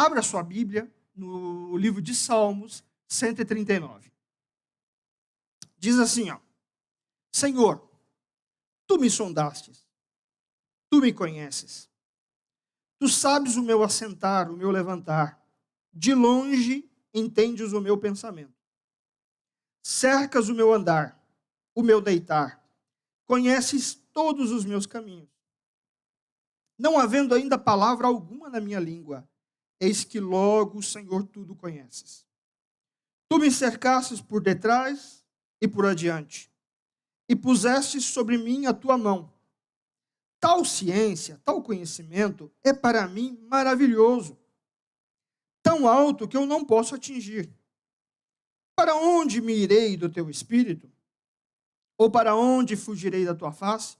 Abra sua Bíblia no livro de Salmos 139. Diz assim, ó: Senhor, tu me sondastes, tu me conheces. Tu sabes o meu assentar, o meu levantar. De longe entendes o meu pensamento. Cercas o meu andar, o meu deitar. Conheces todos os meus caminhos. Não havendo ainda palavra alguma na minha língua, eis que logo, Senhor, tudo conheces. Tu me cercastes por detrás e por adiante, e pusestes sobre mim a tua mão. Tal ciência, tal conhecimento é para mim maravilhoso, tão alto que eu não posso atingir. Para onde me irei do teu espírito? Ou para onde fugirei da tua face?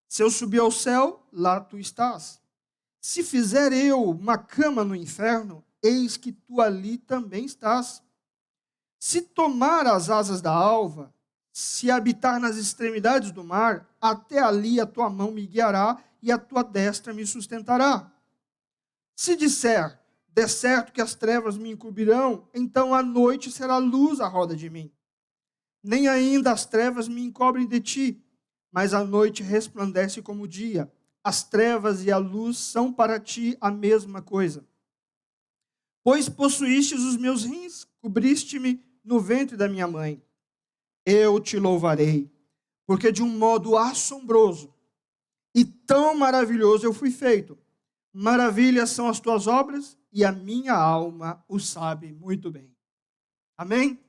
Se eu subir ao céu, lá tu estás. Se fizer eu uma cama no inferno, eis que tu ali também estás. Se tomar as asas da alva, se habitar nas extremidades do mar, até ali a tua mão me guiará e a tua destra me sustentará. Se disser, de certo que as trevas me encobrirão, então a noite será luz à roda de mim. Nem ainda as trevas me encobrem de ti, mas a noite resplandece como o dia. As trevas e a luz são para ti a mesma coisa. Pois possuístes os meus rins, cobriste-me no ventre da minha mãe. Eu te louvarei, porque de um modo assombroso e tão maravilhoso eu fui feito. Maravilhas são as tuas obras, e a minha alma o sabe muito bem. Amém?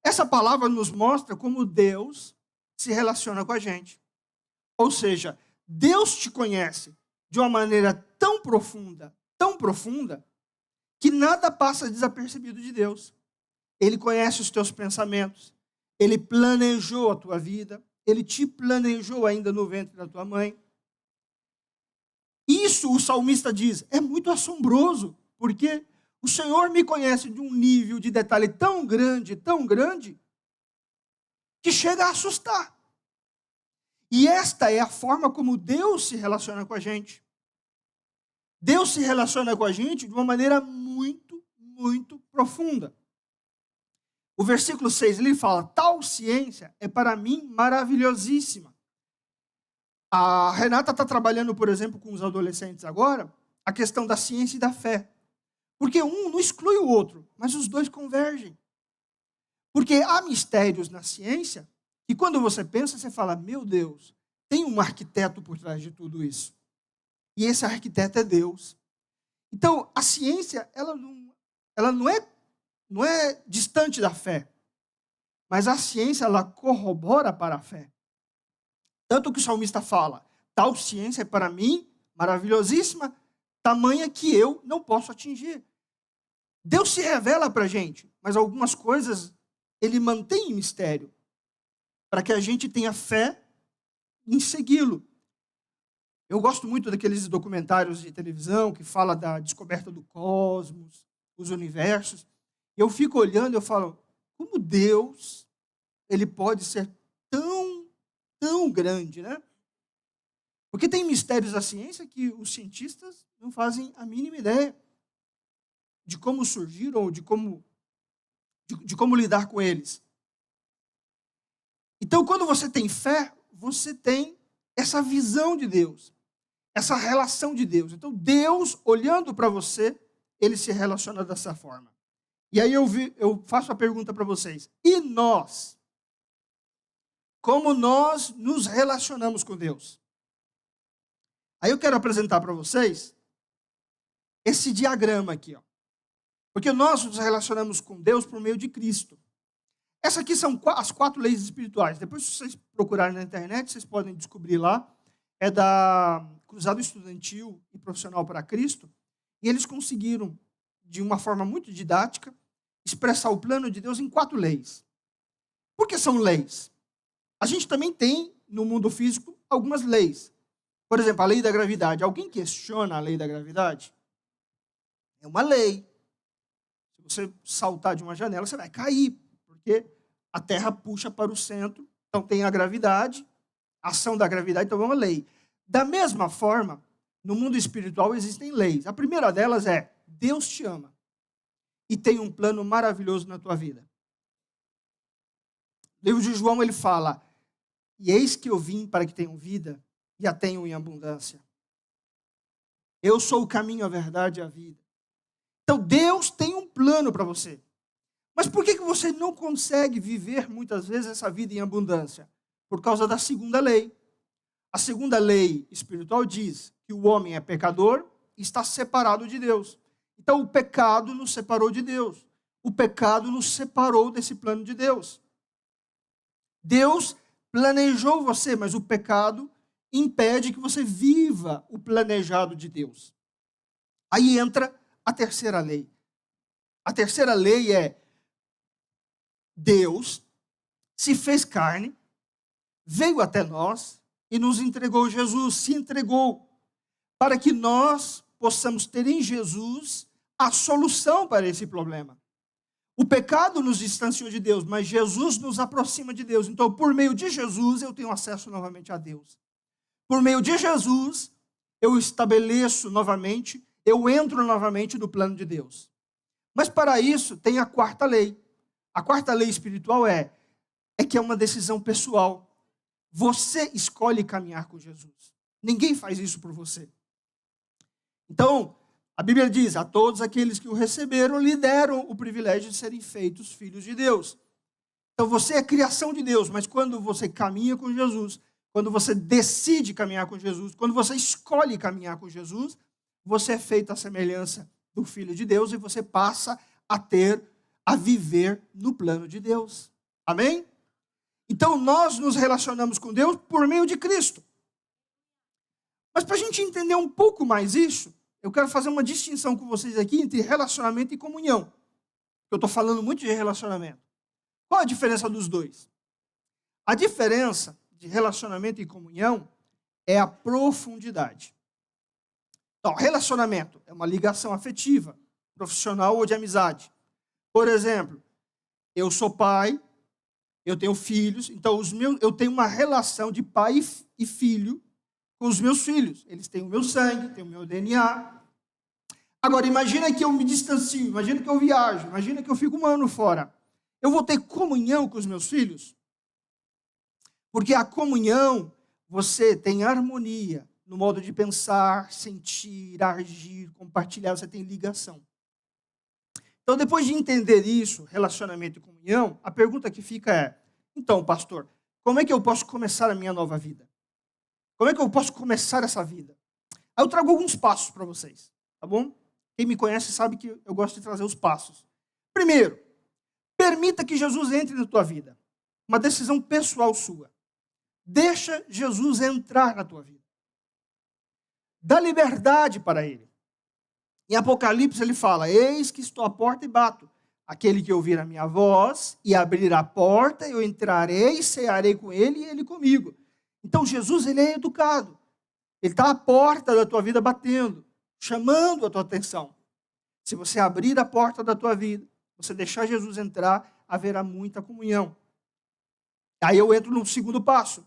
Essa palavra nos mostra como Deus se relaciona com a gente. Ou seja, Deus te conhece de uma maneira tão profunda, que nada passa desapercebido de Deus. Ele conhece os teus pensamentos, Ele planejou a tua vida, Ele te planejou ainda no ventre da tua mãe. Isso o salmista diz, é muito assombroso, porque o Senhor me conhece de um nível de detalhe tão grande, que chega a assustar. E esta é a forma como Deus se relaciona com a gente. Deus se relaciona com a gente de uma maneira muito profunda. O versículo 6, ele fala, tal ciência é para mim maravilhosíssima. A Renata está trabalhando, por exemplo, com os adolescentes agora, a questão da ciência e da fé. Porque um não exclui o outro, mas os dois convergem. Porque há mistérios na ciência, e quando você pensa, você fala, meu Deus, tem um arquiteto por trás de tudo isso. E esse arquiteto é Deus. Então, a ciência, ela não é distante da fé. Mas a ciência, ela corrobora para a fé. Tanto que o salmista fala, tal ciência é para mim maravilhosíssima, tamanha que eu não posso atingir. Deus se revela para a gente, mas algumas coisas Ele mantém em mistério, para que a gente tenha fé em segui-lo. Eu gosto muito daqueles documentários de televisão que fala da descoberta do cosmos, os universos. Eu fico olhando e eu falo, como Deus, Ele pode ser tão grande, né? Porque tem mistérios da ciência que os cientistas não fazem a mínima ideia de como surgiram ou de como lidar com eles. Então, quando você tem fé, você tem essa visão de Deus, essa relação de Deus. Então, Deus, olhando para você, Ele se relaciona dessa forma. E aí eu faço a pergunta para vocês. E nós? Como nós nos relacionamos com Deus? Aí eu quero apresentar para vocês esse diagrama aqui, ó. Porque nós nos relacionamos com Deus por meio de Cristo. Essas aqui são as 4 leis espirituais. Depois, se vocês procurarem na internet, vocês podem descobrir lá. É da Cruzado Estudantil e Profissional para Cristo. E eles conseguiram, de uma forma muito didática, expressar o plano de Deus em 4 leis. Por que são leis? A gente também tem, no mundo físico, algumas leis. Por exemplo, a lei da gravidade. Alguém questiona a lei da gravidade? É uma lei. Se você saltar de uma janela, você vai cair, porque a Terra puxa para o centro, então tem a gravidade, a ação da gravidade, então é uma lei. Da mesma forma, no mundo espiritual existem leis. A primeira delas é: Deus te ama e tem um plano maravilhoso na tua vida. O livro de João, ele fala: e eis que eu vim para que tenham vida e a tenham em abundância. Eu sou o caminho, a verdade e a vida. Então Deus tem um plano para você. Mas por que você não consegue viver muitas vezes essa vida em abundância? Por causa da segunda lei. A segunda lei espiritual diz que o homem é pecador e está separado de Deus. Então o pecado nos separou de Deus. O pecado nos separou desse plano de Deus. Deus planejou você, mas o pecado impede que você viva o planejado de Deus. Aí entra a terceira lei. A terceira lei é: Deus se fez carne, veio até nós e nos entregou Jesus, se entregou, para que nós possamos ter em Jesus a solução para esse problema. O pecado nos distanciou de Deus, mas Jesus nos aproxima de Deus. Então, por meio de Jesus, eu tenho acesso novamente a Deus. Por meio de Jesus, eu estabeleço novamente, eu entro novamente no plano de Deus. Mas para isso, tem a quarta lei. A quarta lei espiritual é que é uma decisão pessoal. Você escolhe caminhar com Jesus. Ninguém faz isso por você. Então, a Bíblia diz: a todos aqueles que o receberam, lhe deram o privilégio de serem feitos filhos de Deus. Então, você é criação de Deus, mas quando você caminha com Jesus, quando você decide caminhar com Jesus, quando você escolhe caminhar com Jesus, você é feito à semelhança do Filho de Deus e você passa a viver no plano de Deus. Amém? Então, nós nos relacionamos com Deus por meio de Cristo. Mas para a gente entender um pouco mais isso, eu quero fazer uma distinção com vocês aqui entre relacionamento e comunhão. Eu estou falando muito de relacionamento. Qual a diferença dos dois? A diferença de relacionamento e comunhão é a profundidade. Então, relacionamento é uma ligação afetiva, profissional ou de amizade. Por exemplo, eu sou pai, eu tenho filhos, então eu tenho uma relação de pai e filho com os meus filhos. Eles têm o meu sangue, têm o meu DNA. Agora, imagina que eu me distancio, imagina que eu viajo, imagina que eu fico um ano fora. Eu vou ter comunhão com os meus filhos? Porque a comunhão, você tem harmonia no modo de pensar, sentir, agir, compartilhar, você tem ligação. Então, depois de entender isso, relacionamento e comunhão, a pergunta que fica é: então, pastor, como é que eu posso começar a minha nova vida? Como é que eu posso começar essa vida? Aí eu trago alguns passos para vocês, tá bom? Quem me conhece sabe que eu gosto de trazer os passos. Primeiro, permita que Jesus entre na tua vida. Uma decisão pessoal sua. Deixa Jesus entrar na tua vida. Dá liberdade para ele. Em Apocalipse ele fala: eis que estou à porta e bato. Aquele que ouvir a minha voz e abrir a porta, eu entrarei, cearei com ele e ele comigo. Então Jesus, ele é educado. Ele está à porta da tua vida batendo, chamando a tua atenção. Se você abrir a porta da tua vida, você deixar Jesus entrar, haverá muita comunhão. Aí eu entro no segundo passo.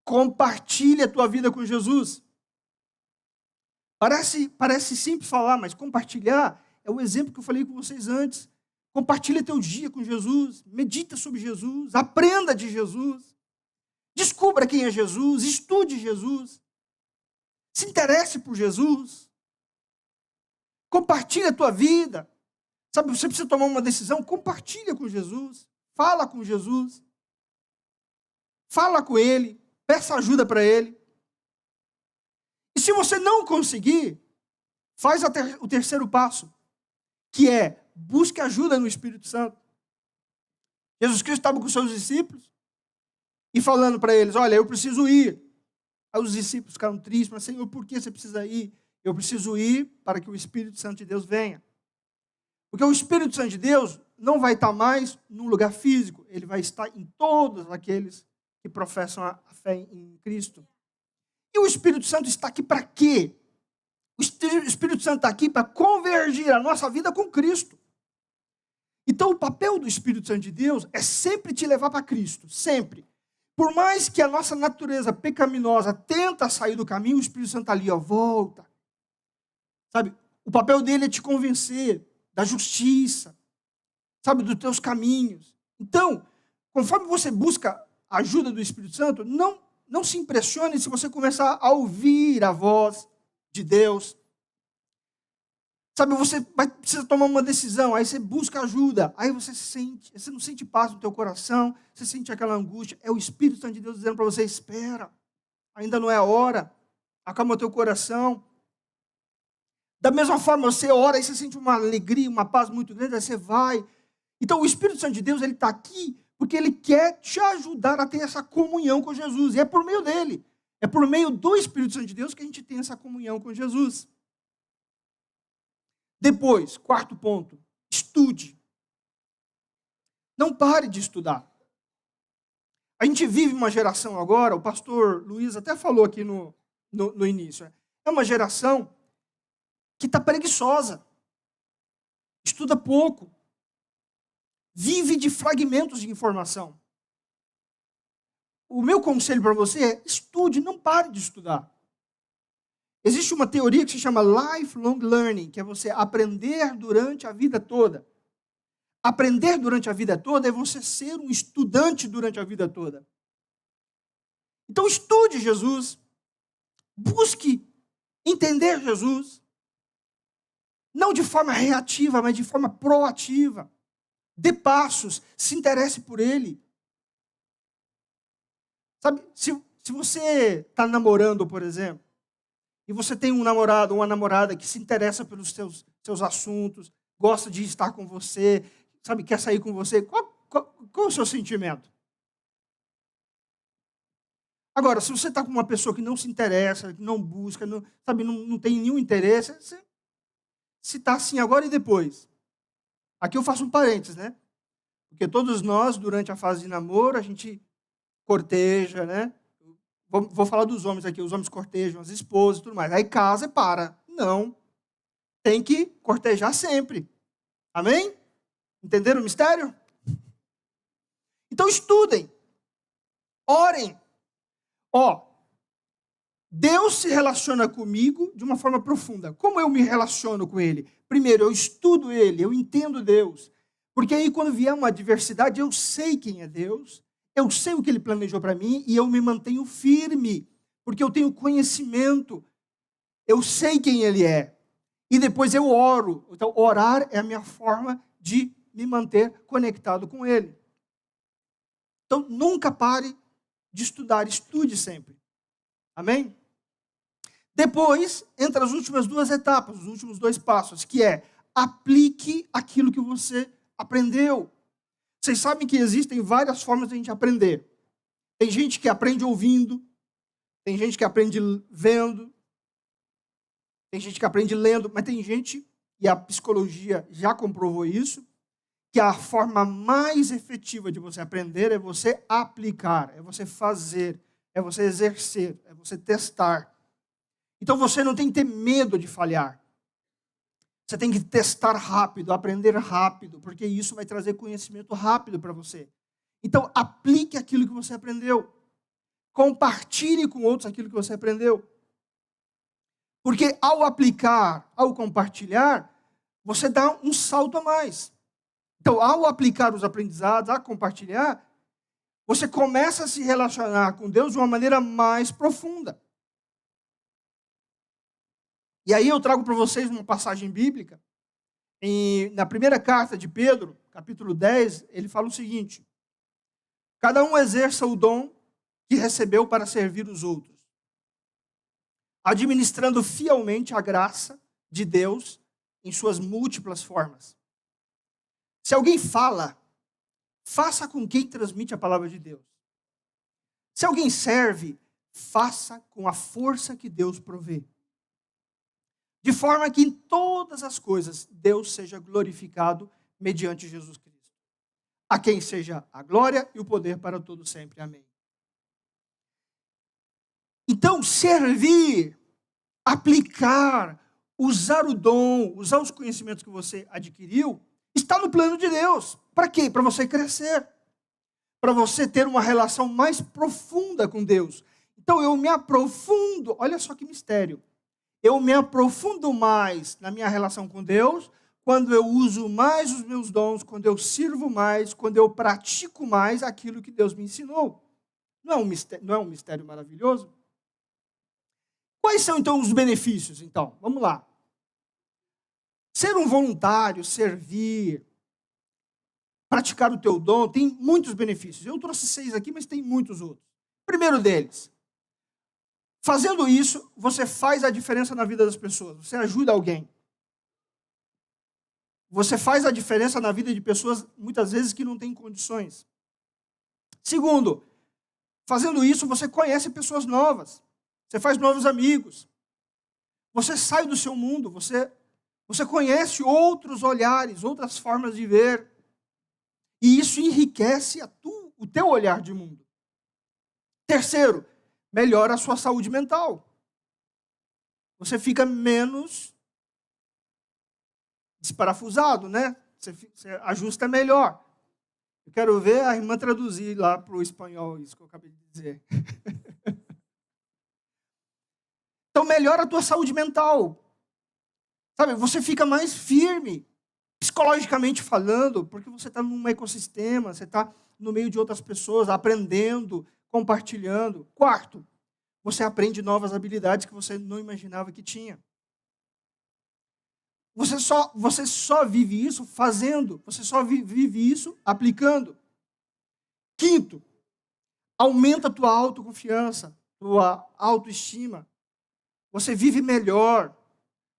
Compartilhe a tua vida com Jesus. Parece simples falar, mas compartilhar é o exemplo que eu falei com vocês antes. Compartilha teu dia com Jesus, medita sobre Jesus, aprenda de Jesus, descubra quem é Jesus, estude Jesus, se interesse por Jesus, compartilha a tua vida. Sabe, você precisa tomar uma decisão, compartilha com Jesus, fala com Jesus, fala com Ele, peça ajuda para Ele. E se você não conseguir, faz o terceiro passo, que é busque ajuda no Espírito Santo. Jesus Cristo estava com os seus discípulos e falando para eles: olha, eu preciso ir. Aí os discípulos ficaram tristes, mas Senhor, por que você precisa ir? Eu preciso ir para que o Espírito Santo de Deus venha. Porque o Espírito Santo de Deus não vai estar mais num lugar físico, ele vai estar em todos aqueles que professam a fé em Cristo. E o Espírito Santo está aqui para quê? O Espírito Santo está aqui para convergir a nossa vida com Cristo. Então, o papel do Espírito Santo de Deus é sempre te levar para Cristo, sempre. Por mais que a nossa natureza pecaminosa tenta sair do caminho, o Espírito Santo está ali, ó, volta. Sabe, o papel dele é te convencer da justiça, sabe, dos teus caminhos. Então, conforme você busca a ajuda do Espírito Santo, não se impressione se você começar a ouvir a voz de Deus. Sabe, você precisa tomar uma decisão, aí você busca ajuda, aí você não sente paz no teu coração, você sente aquela angústia, é o Espírito Santo de Deus dizendo para você, espera, ainda não é a hora, acalma o teu coração. Da mesma forma, você ora e você sente uma alegria, uma paz muito grande, aí você vai. Então, o Espírito Santo de Deus, ele está aqui porque ele quer te ajudar a ter essa comunhão com Jesus, e é por meio dele, é por meio do Espírito Santo de Deus que a gente tem essa comunhão com Jesus. Depois, quarto ponto, estude. Não pare de estudar. A gente vive uma geração agora, o pastor Luiz até falou aqui no início, é uma geração que está preguiçosa, estuda pouco, vive de fragmentos de informação. O meu conselho para você é, estude, não pare de estudar. Existe uma teoria que se chama lifelong learning, que é você aprender durante a vida toda. Aprender durante a vida toda é você ser um estudante durante a vida toda. Então estude Jesus, busque entender Jesus, não de forma reativa, mas de forma proativa. Dê passos, se interesse por Ele. Sabe, se você está namorando, por exemplo, e você tem um namorado ou uma namorada que se interessa pelos seus assuntos, gosta de estar com você, sabe, quer sair com você, qual é o seu sentimento? Agora, se você está com uma pessoa que não se interessa, que não busca, não tem nenhum interesse, se está assim agora e depois. Aqui eu faço um parênteses, né? Porque todos nós, durante a fase de namoro, a gente corteja, né? Vou falar dos homens aqui, os homens cortejam as esposas e tudo mais. Aí casa e para. Não. Tem que cortejar sempre. Amém? Entenderam o mistério? Então estudem. Orem. Deus se relaciona comigo de uma forma profunda. Como eu me relaciono com Ele? Primeiro, eu estudo Ele, eu entendo Deus. Porque aí quando vier uma adversidade, eu sei quem é Deus, eu sei o que Ele planejou para mim e eu me mantenho firme, porque eu tenho conhecimento, eu sei quem Ele é. E depois eu oro. Então, orar é a minha forma de me manter conectado com Ele. Então, nunca pare de estudar, estude sempre. Amém? Depois, entra as últimas duas etapas, os últimos dois passos, que é aplique aquilo que você aprendeu. Vocês sabem que existem várias formas de a gente aprender. Tem gente que aprende ouvindo, tem gente que aprende vendo, tem gente que aprende lendo, mas tem gente, e a psicologia já comprovou isso, que a forma mais efetiva de você aprender é você aplicar, é você fazer, é você exercer, é você testar. Então você não tem que ter medo de falhar. Você tem que testar rápido, aprender rápido, porque isso vai trazer conhecimento rápido para você. Então aplique aquilo que você aprendeu. Compartilhe com outros aquilo que você aprendeu. Porque ao aplicar, ao compartilhar, você dá um salto a mais. Então, ao aplicar os aprendizados, a compartilhar, você começa a se relacionar com Deus de uma maneira mais profunda. E aí eu trago para vocês uma passagem bíblica. Na primeira carta de Pedro, capítulo 10, ele fala o seguinte: cada um exerça o dom que recebeu para servir os outros, administrando fielmente a graça de Deus em suas múltiplas formas. Se alguém fala, faça com quem transmite a palavra de Deus. Se alguém serve, faça com a força que Deus provê. De forma que em todas as coisas Deus seja glorificado mediante Jesus Cristo. A quem seja a glória e o poder para todo sempre. Amém. Então, servir, aplicar, usar o dom, usar os conhecimentos que você adquiriu, está no plano de Deus. Para quê? Para você crescer. para você ter uma relação mais profunda com Deus. Então eu me aprofundo, olha só que mistério. Eu me aprofundo mais na minha relação com Deus quando eu uso mais os meus dons, quando eu sirvo mais, quando eu pratico mais aquilo que Deus me ensinou. Não é um mistério maravilhoso? Quais são, então, os benefícios? Então, vamos lá. Ser um voluntário, servir, praticar o teu dom, tem muitos benefícios. Eu trouxe 6 aqui, mas tem muitos outros. Primeiro deles, fazendo isso, você faz a diferença na vida das pessoas. Você ajuda alguém. Você faz a diferença na vida de pessoas, muitas vezes, que não têm condições. Segundo, fazendo isso, você conhece pessoas novas. Você faz novos amigos. Você sai do seu mundo. Você conhece outros olhares, outras formas de ver. E isso enriquece o teu olhar de mundo. Terceiro, melhora a sua saúde mental. Você fica menos desparafusado, né? Você ajusta melhor. Eu quero ver a irmã traduzir lá para o espanhol isso que eu acabei de dizer. Então, melhora a tua saúde mental. Sabe, você fica mais firme, psicologicamente falando, porque você está num ecossistema, você está no meio de outras pessoas, aprendendo, compartilhando. Quarto, você aprende novas habilidades que você não imaginava que tinha. Você só vive isso fazendo, você só vive isso aplicando. Quinto, aumenta a tua autoconfiança, tua autoestima. Você vive melhor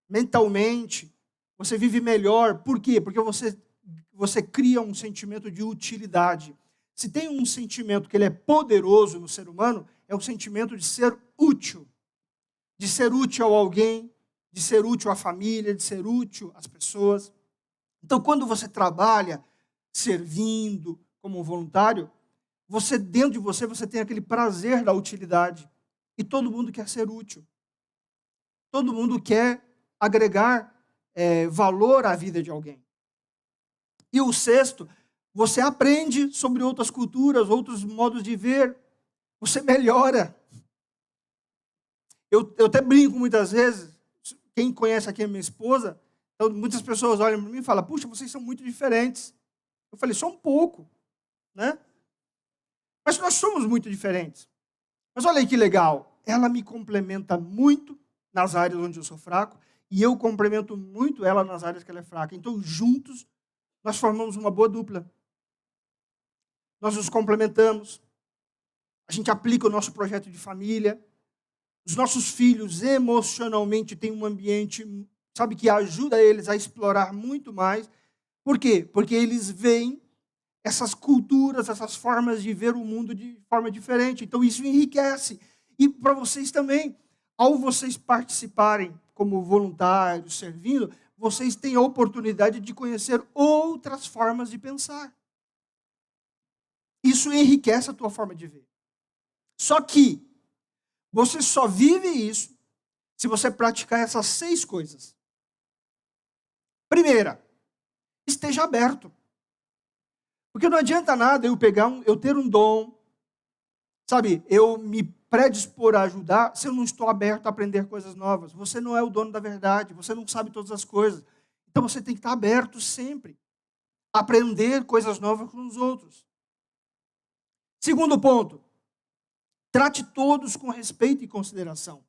mentalmente, você vive melhor. Por quê? Porque você cria um sentimento de utilidade. Se tem um sentimento que ele é poderoso no ser humano, é o sentimento de ser útil a alguém, de ser útil à família, de ser útil às pessoas. Então, quando você trabalha servindo como voluntário, dentro de você tem aquele prazer da utilidade. E todo mundo quer ser útil. Todo mundo quer agregar valor à vida de alguém. E o sexto, você aprende sobre outras culturas, outros modos de ver. Você melhora. Eu até brinco muitas vezes. Quem conhece aqui a minha esposa, então, muitas pessoas olham para mim e falam, puxa, vocês são muito diferentes. Eu falei, só um pouco, né? Mas nós somos muito diferentes. Mas olha aí que legal, ela me complementa muito nas áreas onde eu sou fraco, e eu complemento muito ela nas áreas que ela é fraca. Então, juntos, nós formamos uma boa dupla. Nós nos complementamos. A gente aplica o nosso projeto de família. Os nossos filhos, emocionalmente, têm um ambiente, sabe, que ajuda eles a explorar muito mais. Por quê? Porque eles veem essas culturas, essas formas de ver o mundo de forma diferente. Então, isso enriquece. E para vocês também, ao vocês participarem como voluntários, servindo, vocês têm a oportunidade de conhecer outras formas de pensar. Isso enriquece a tua forma de ver. Só que você só vive isso se você praticar essas 6 coisas. Primeira, esteja aberto. Porque não adianta nada eu ter um dom, sabe, eu me predispor a ajudar, se eu não estou aberto a aprender coisas novas. Você não é o dono da verdade, você não sabe todas as coisas. Então você tem que estar aberto sempre a aprender coisas novas com os outros. Segundo ponto, trate todos com respeito e consideração.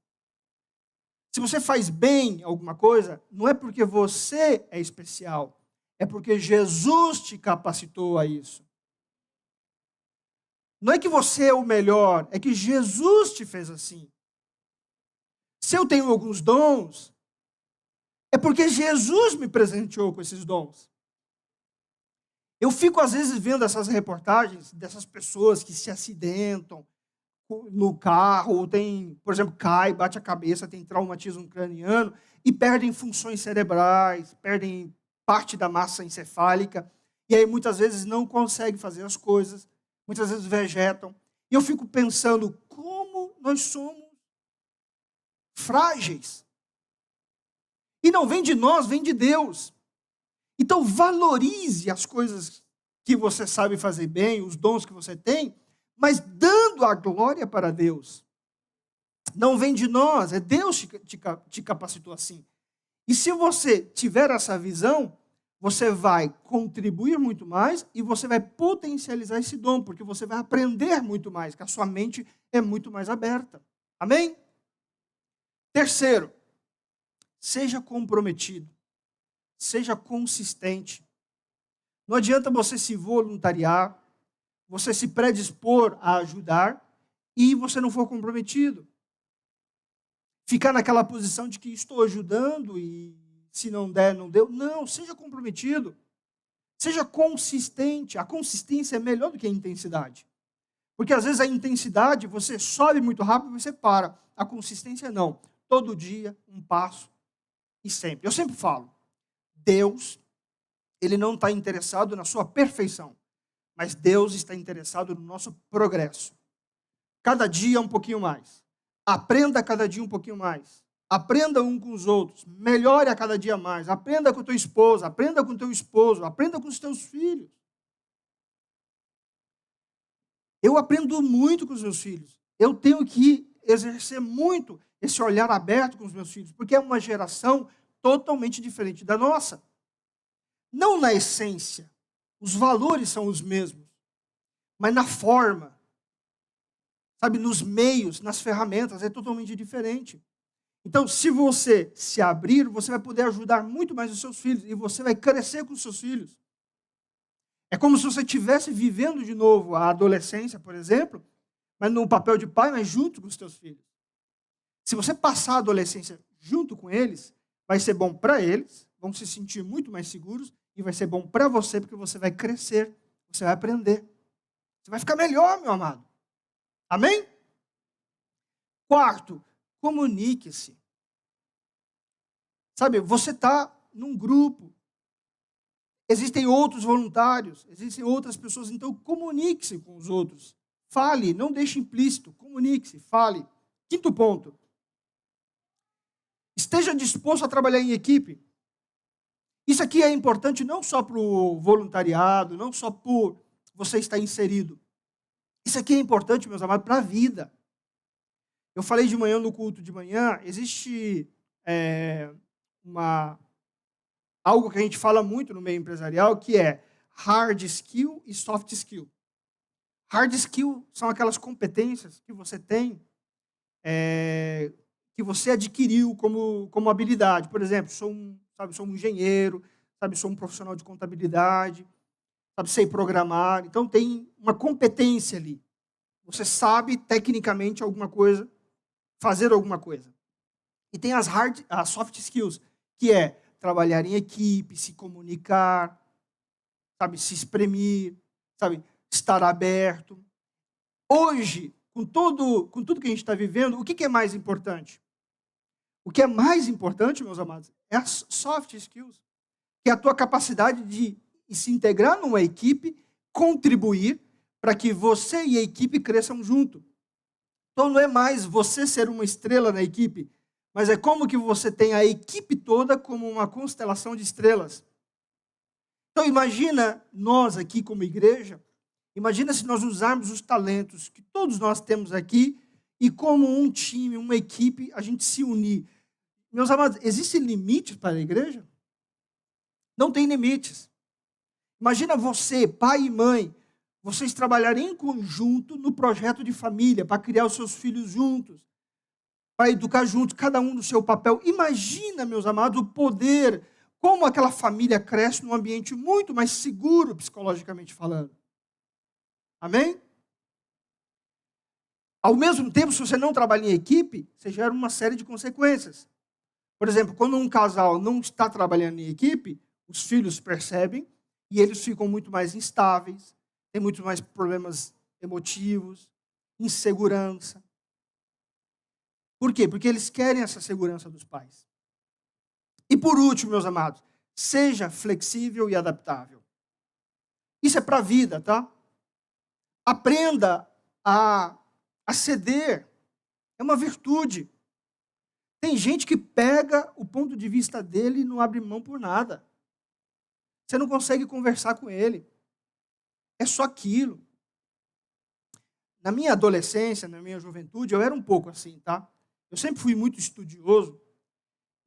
Se você faz bem alguma coisa, não é porque você é especial, é porque Jesus te capacitou a isso. Não é que você é o melhor, é que Jesus te fez assim. Se eu tenho alguns dons, é porque Jesus me presenteou com esses dons. Eu fico, às vezes, vendo essas reportagens dessas pessoas que se acidentam no carro, ou tem, por exemplo, cai, bate a cabeça, tem traumatismo craniano, e perdem funções cerebrais, perdem parte da massa encefálica, e aí muitas vezes não conseguem fazer as coisas, muitas vezes vegetam. E eu fico pensando, como nós somos frágeis. E não vem de nós, vem de Deus. Então valorize as coisas que você sabe fazer bem, os dons que você tem, mas dando a glória para Deus. Não vem de nós, é Deus que te capacitou assim. E se você tiver essa visão, você vai contribuir muito mais e você vai potencializar esse dom, porque você vai aprender muito mais, que a sua mente é muito mais aberta. Amém? Terceiro, seja comprometido, seja consistente. Não adianta você se voluntariar, você se predispor a ajudar e você não for comprometido. Ficar naquela posição de que estou ajudando e se não der, não deu. Não, seja comprometido. Seja consistente. A consistência é melhor do que a intensidade. Porque às vezes a intensidade, você sobe muito rápido e você para. A consistência não. Todo dia, um passo e sempre. Eu sempre falo, Deus, Ele não está interessado na sua perfeição, mas Deus está interessado no nosso progresso. Cada dia um pouquinho mais. Aprenda cada dia um pouquinho mais. Aprenda um com os outros. Melhore a cada dia mais. Aprenda com a tua esposa. Aprenda com o teu esposo. Aprenda com os teus filhos. Eu aprendo muito com os meus filhos. Eu tenho que exercer muito esse olhar aberto com os meus filhos, porque é uma geração totalmente diferente da nossa. Não na essência. Os valores são os mesmos. Mas na forma. Sabe, nos meios, nas ferramentas, é totalmente diferente. Então, se você se abrir, você vai poder ajudar muito mais os seus filhos e você vai crescer com os seus filhos. É como se você estivesse vivendo de novo a adolescência, por exemplo, mas no papel de pai, mas junto com os seus filhos. Se você passar a adolescência junto com eles, vai ser bom para eles, vão se sentir muito mais seguros e vai ser bom para você, porque você vai crescer, você vai aprender. Você vai ficar melhor, meu amado. Amém? Quarto, comunique-se. Sabe, você está num grupo. Existem outros voluntários, existem outras pessoas, então comunique-se com os outros. Fale, não deixe implícito, comunique-se, fale. Quinto ponto. Esteja disposto a trabalhar em equipe. Isso aqui é importante não só para o voluntariado, não só por você estar inserido. Isso aqui é importante, meus amados, para a vida. Eu falei de manhã no culto de manhã, existe algo que a gente fala muito no meio empresarial, que é hard skill e soft skill. Hard skill são aquelas competências que você tem, que você adquiriu como habilidade. Por exemplo, sou um engenheiro, sou um profissional de contabilidade, sei programar. Então, tem uma competência ali. Você sabe, tecnicamente, alguma coisa, fazer alguma coisa. E tem as soft skills, que é trabalhar em equipe, se comunicar, se exprimir, estar aberto. Hoje, com tudo que a gente está vivendo, o que é mais importante? O que é mais importante, meus amados, é as soft skills, que é a tua capacidade de se integrar numa equipe, contribuir para que você e a equipe cresçam junto. Então não é mais você ser uma estrela na equipe, mas é como que você tem a equipe toda como uma constelação de estrelas. Então imagina nós aqui como igreja, imagina se nós usarmos os talentos que todos nós temos aqui e como um time, uma equipe, a gente se unir. Meus amados, existem limites para a igreja? Não tem limites. Imagina você, pai e mãe, vocês trabalharem em conjunto no projeto de família, para criar os seus filhos juntos, para educar juntos, cada um no seu papel. Imagina, meus amados, o poder, como aquela família cresce num ambiente muito mais seguro, psicologicamente falando. Amém? Ao mesmo tempo, se você não trabalha em equipe, você gera uma série de consequências. Por exemplo, quando um casal não está trabalhando em equipe, os filhos percebem e eles ficam muito mais instáveis, têm muito mais problemas emotivos, insegurança. Por quê? Porque eles querem essa segurança dos pais. E por último, meus amados, seja flexível e adaptável. Isso é para a vida, tá? Aprenda a ceder. É uma virtude. Tem gente que pega o ponto de vista dele e não abre mão por nada. Você não consegue conversar com ele. é só aquilo. Na minha adolescência, na minha juventude, eu era um pouco assim, tá? Eu sempre fui muito estudioso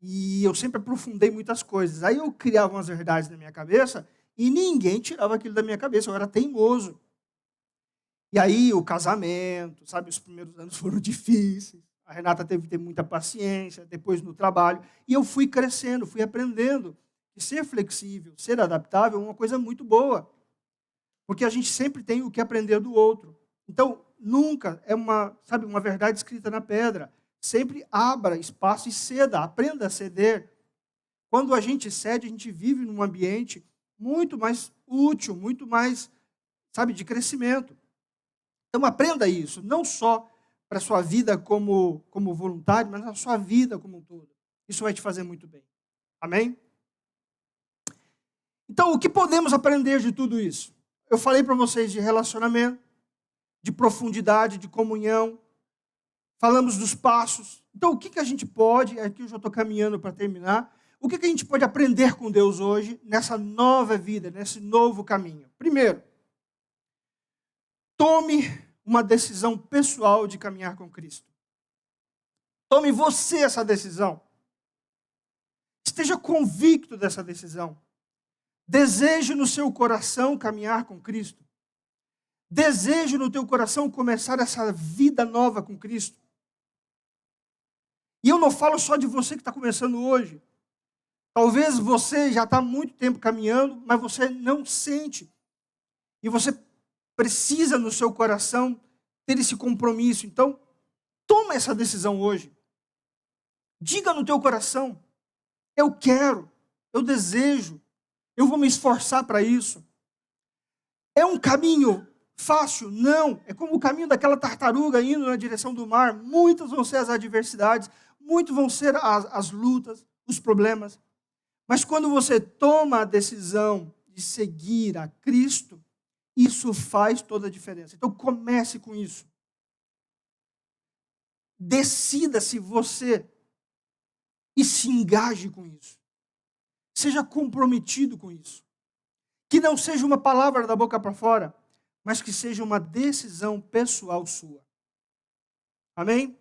e eu sempre aprofundei muitas coisas. Aí eu criava umas verdades na minha cabeça e ninguém tirava aquilo da minha cabeça, eu era teimoso. E aí o casamento, sabe, os primeiros anos foram difíceis. A Renata teve que ter muita paciência, depois no trabalho. E eu fui crescendo, fui aprendendo que ser flexível, ser adaptável é uma coisa muito boa. Porque a gente sempre tem o que aprender do outro. Então, nunca é uma verdade escrita na pedra. Sempre abra espaço e ceda, aprenda a ceder. Quando a gente cede, a gente vive num ambiente muito mais útil, muito mais, de crescimento. Então, aprenda isso, não só para a sua vida como voluntário, mas na sua vida como um todo. Isso vai te fazer muito bem. Amém? Então, o que podemos aprender de tudo isso? Eu falei para vocês de relacionamento, de profundidade, de comunhão. Falamos dos passos. Então, o que a gente pode, aqui eu já estou caminhando para terminar, o que a gente pode aprender com Deus hoje, nessa nova vida, nesse novo caminho? Primeiro, tome uma decisão pessoal de caminhar com Cristo. Tome você essa decisão. Esteja convicto dessa decisão. Deseje no seu coração caminhar com Cristo. Deseje no teu coração começar essa vida nova com Cristo. E eu não falo só de você que está começando hoje. Talvez você já está há muito tempo caminhando, mas você não sente. E você precisa no seu coração ter esse compromisso. Então, toma essa decisão hoje. Diga no teu coração, eu quero, eu desejo, eu vou me esforçar para isso. É um caminho fácil? Não. É como o caminho daquela tartaruga indo na direção do mar. Muitas vão ser as adversidades, muitas vão ser as lutas, os problemas. Mas quando você toma a decisão de seguir a Cristo, isso faz toda a diferença. Então comece com isso. Decida-se você e se engaje com isso. Seja comprometido com isso. Que não seja uma palavra da boca para fora, mas que seja uma decisão pessoal sua. Amém?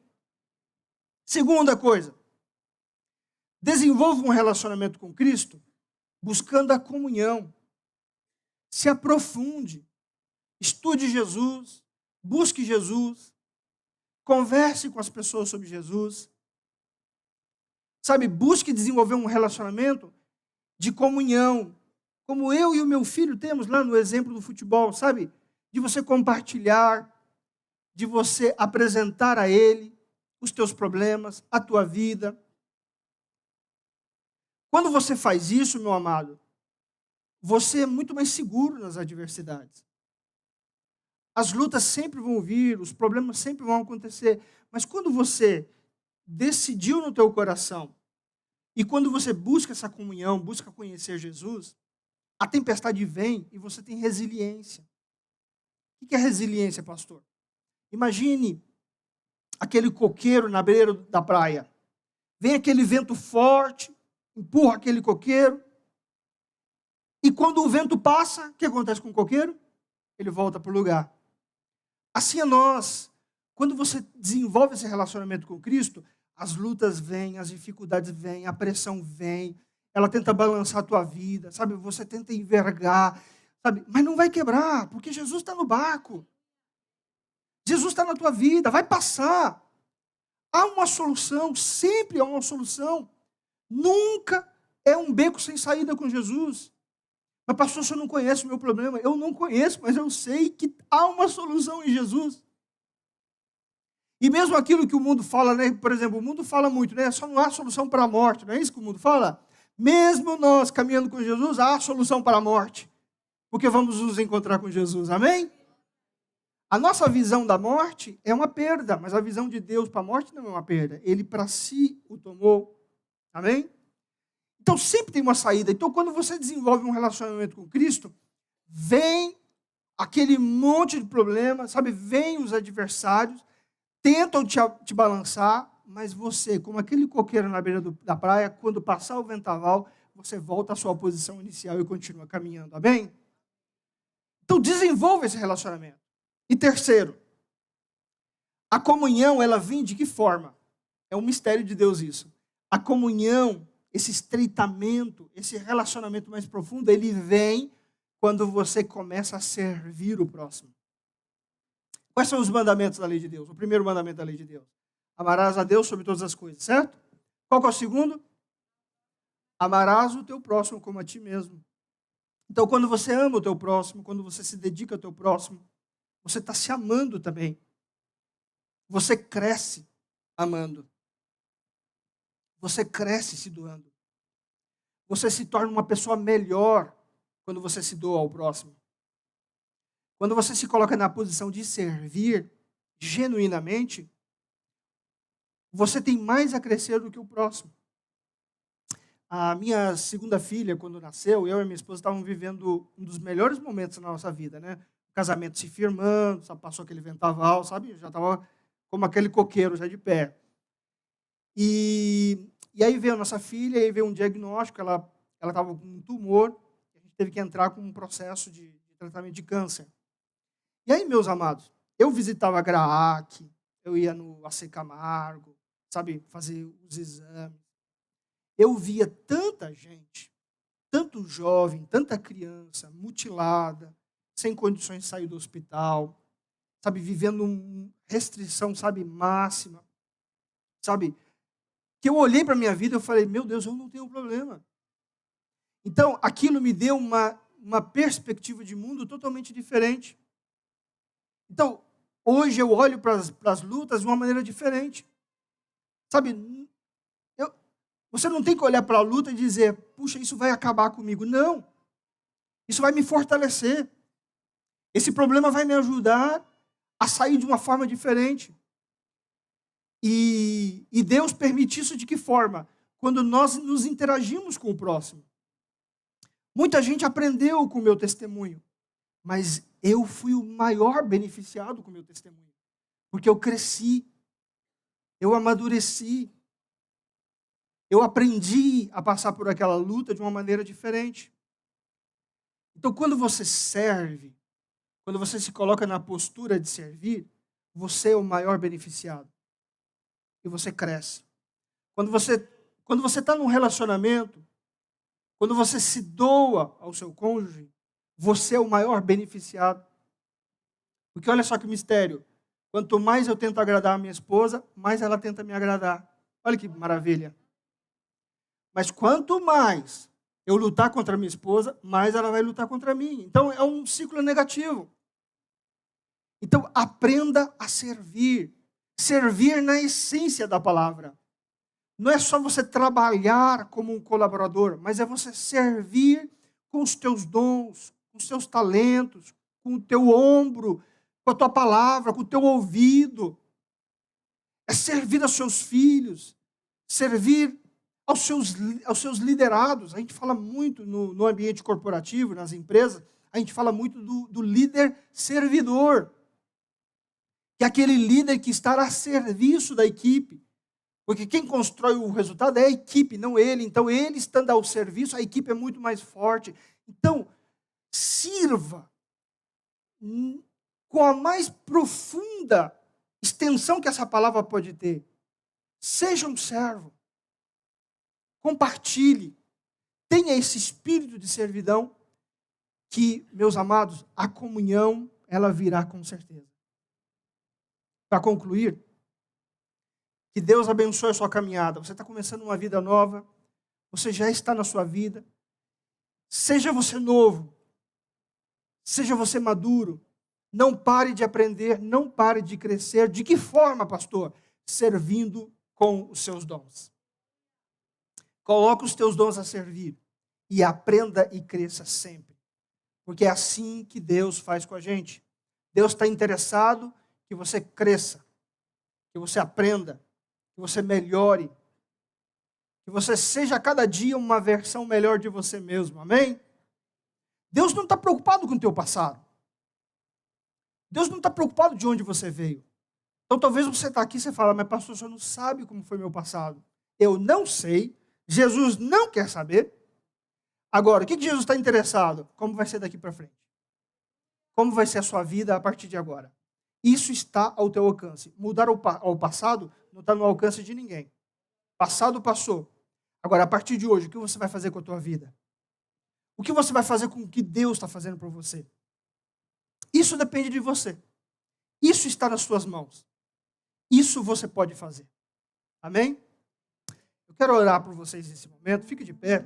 Segunda coisa. Desenvolva um relacionamento com Cristo buscando a comunhão. Se aprofunde. Estude Jesus. Busque Jesus. Converse com as pessoas sobre Jesus. Busque desenvolver um relacionamento de comunhão. Como eu e o meu filho temos lá no exemplo do futebol, de você compartilhar, de você apresentar a ele os teus problemas, a tua vida. Quando você faz isso, meu amado, você é muito mais seguro nas adversidades. As lutas sempre vão vir, os problemas sempre vão acontecer, mas quando você decidiu no teu coração e quando você busca essa comunhão, busca conhecer Jesus, a tempestade vem e você tem resiliência. O que é resiliência, pastor? Imagine aquele coqueiro na beira da praia. Vem aquele vento forte, empurra aquele coqueiro. E quando o vento passa, o que acontece com o coqueiro? Ele volta para o lugar. Assim é nós. Quando você desenvolve esse relacionamento com Cristo, as lutas vêm, as dificuldades vêm, a pressão vem, ela tenta balançar a tua vida, Você tenta envergar, Mas não vai quebrar, porque Jesus está no barco. Jesus está na tua vida, vai passar. Há uma solução, sempre há uma solução. Nunca é um beco sem saída com Jesus. Mas pastor, você não conhece o meu problema. Eu não conheço, mas eu sei que há uma solução em Jesus. E mesmo aquilo que o mundo fala, por exemplo, o mundo fala muito, só não há solução para a morte, não é isso que o mundo fala? Mesmo nós caminhando com Jesus, há solução para a morte, porque vamos nos encontrar com Jesus, amém? A nossa visão da morte é uma perda, mas a visão de Deus para a morte não é uma perda. Ele para si o tomou, amém? Então sempre tem uma saída. Então quando você desenvolve um relacionamento com Cristo, vem aquele monte de problemas, vem os adversários, tentam te balançar, mas você, como aquele coqueiro na beira da praia, quando passar o vendaval, você volta à sua posição inicial e continua caminhando, amém? Então, desenvolva esse relacionamento. E terceiro, a comunhão, ela vem de que forma? É um mistério de Deus isso. A comunhão, esse estreitamento, esse relacionamento mais profundo, ele vem quando você começa a servir o próximo. Quais são os mandamentos da lei de Deus? O primeiro mandamento da lei de Deus. Amarás a Deus sobre todas as coisas, certo? Qual que é o segundo? Amarás o teu próximo como a ti mesmo. Então, quando você ama o teu próximo, quando você se dedica ao teu próximo, você está se amando também. Você cresce amando. Você cresce se doando. Você se torna uma pessoa melhor quando você se doa ao próximo. Quando você se coloca na posição de servir genuinamente, você tem mais a crescer do que o próximo. A minha segunda filha, quando nasceu, eu e minha esposa estavam vivendo um dos melhores momentos da nossa vida, né? O casamento se firmando, só passou aquele vendaval, sabe? Já estava como aquele coqueiro já de pé. E aí veio a nossa filha, e aí veio um diagnóstico, ela estava com um tumor, a gente teve que entrar com um processo de tratamento de câncer. E aí, meus amados, eu visitava a Graac, eu ia no AC Camargo, sabe, fazer os exames. Eu via tanta gente, tanto jovem, tanta criança mutilada, sem condições de sair do hospital, sabe, vivendo uma restrição, sabe, máxima, sabe, que eu olhei para a minha vida e eu falei, meu Deus, eu não tenho problema. Então, aquilo me deu uma perspectiva de mundo totalmente diferente. Então, hoje eu olho para as lutas de uma maneira diferente. Sabe, você não tem que olhar para a luta e dizer, puxa, isso vai acabar comigo. Não. Isso vai me fortalecer. Esse problema vai me ajudar a sair de uma forma diferente. E Deus permite isso de que forma? Quando nós nos interagimos com o próximo. Muita gente aprendeu com o meu testemunho, mas eu fui o maior beneficiado com o meu testemunho. Porque eu cresci, eu amadureci, eu aprendi a passar por aquela luta de uma maneira diferente. Então, quando você serve, quando você se coloca na postura de servir, você é o maior beneficiado. E você cresce. Quando você está num relacionamento, quando você se doa ao seu cônjuge, você é o maior beneficiado. Porque olha só que mistério. Quanto mais eu tento agradar a minha esposa, mais ela tenta me agradar. Olha que maravilha. Mas quanto mais eu lutar contra a minha esposa, mais ela vai lutar contra mim. Então é um ciclo negativo. Então aprenda a servir. Servir na essência da palavra. Não é só você trabalhar como um colaborador, mas é você servir com os teus dons, com os teus talentos, com o teu ombro, com a tua palavra, com o teu ouvido. É servir aos seus filhos, servir aos seus liderados. A gente fala muito no ambiente corporativo, nas empresas, a gente fala muito do líder servidor, que é aquele líder que está a serviço da equipe. Porque quem constrói o resultado é a equipe, não ele. Então, ele estando ao serviço, a equipe é muito mais forte. Então, sirva com a mais profunda extensão que essa palavra pode ter. Seja um servo. Compartilhe. Tenha esse espírito de servidão que, meus amados, a comunhão, ela virá com certeza. Para concluir, que Deus abençoe a sua caminhada. Você está começando uma vida nova. Você já está na sua vida. Seja você novo. Seja você maduro. Não pare de aprender. Não pare de crescer. De que forma, pastor? Servindo com os seus dons. Coloque os teus dons a servir. E aprenda e cresça sempre. Porque é assim que Deus faz com a gente. Deus está interessado que você cresça. Que você aprenda. Que você melhore, que você seja a cada dia uma versão melhor de você mesmo, amém? Deus não está preocupado com o teu passado. Deus não está preocupado de onde você veio. Então talvez você está aqui e você fala, mas pastor, você não sabe como foi meu passado. Eu não sei, Jesus não quer saber. Agora, o que Jesus está interessado? Como vai ser daqui para frente? Como vai ser a sua vida a partir de agora? Isso está ao teu alcance. Mudar ao passado não está no alcance de ninguém. Passado passou. Agora, a partir de hoje, o que você vai fazer com a tua vida? O que você vai fazer com o que Deus está fazendo por você? Isso depende de você. Isso está nas suas mãos. Isso você pode fazer. Amém? Eu quero orar por vocês nesse momento. Fique de pé.